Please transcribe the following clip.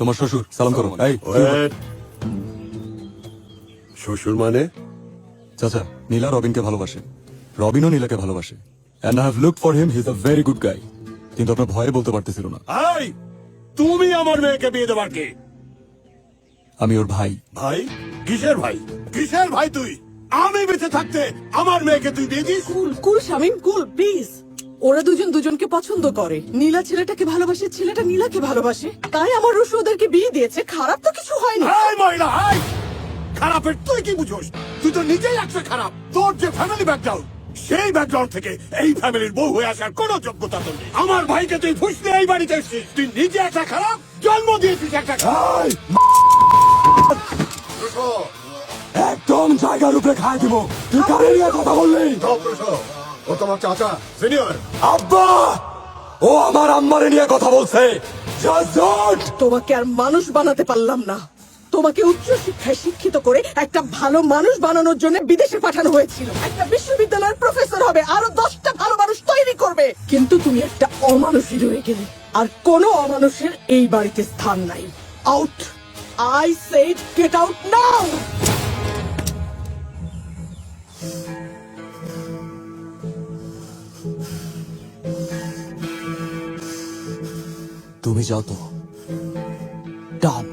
তোমার শ্বশুর সালাম করো। এই ওয়েট। শ্বশুর মানে? চাচা, নীলা রবিনকে ভালোবাসে, রবিনও নীলাকে ভালোবাসে। And I have looked for him, he's a very good guy. কিন্তু আপনার ভয়ে বলতে পারতেছিল না। এই, তুমি আমার মেয়েকে বিয়ে দেবার কে? আমি ওর ভাই। ভাই? কিসের ভাই? কিসের ভাই তুই? আমি বেঁচে থাকতে আমার মেয়েকে তুই বিয়ে this? Cool cool Shamim cool please. ওরা দুজন দুজনকে পছন্দ করে। নীলা ছেলেটাকে ভালোবাসে, ছেলেটা নীলাকে ভালোবাসে, তাই আমার রসু ওদেরকে বিয়ে দিয়েছে। খারাপ তো কিছু হয়নি। এই মহিলা, এই! খারাপের তুই কি বুঝোস? তুই তো নিজেই একটা খারাপ। তোর যে ফ্যামিলি ব্যাকগ্রাউন্ড, সেই ব্যাকগ্রাউন্ড থেকে এই ফ্যামিলির বউ হয়ে আসার কোনো যোগ্যতা তোর নেই। আমার ভাইকে তুই ফুসলে এই বাড়িতে এসেছিস। তুই নিজে একটা খারাপ, জন্ম দিয়েছিস একটা খারাপ। একদম জায়গার উপরে খাই দিব। তুই কারে নিয়ে কথা বললি? ও তোমার চাচা, সিনিয়র। আব্বা, ও আমার আম্মারে নিয়ে কথা বলছে। Just don't! তোমাকে আর মানুষ বানাতে পারলাম না। তোমাকে উচ্চ শিক্ষায় শিক্ষিত করে একটা ভালো মানুষ বানানোর জন্য বিদেশে পাঠানো হয়েছিল। একটা বিশ্ববিদ্যালয়ের প্রফেসর হবে, আরো 10টা ভালো মানুষ তৈরি করবে। কিন্তু তুমি একটা অমানুষই রয়ে গেলে। আর কোনো অমানুষের এই বাড়িতে স্থান নাই। Out! I said get out now! তুমি যাও তো। ডান।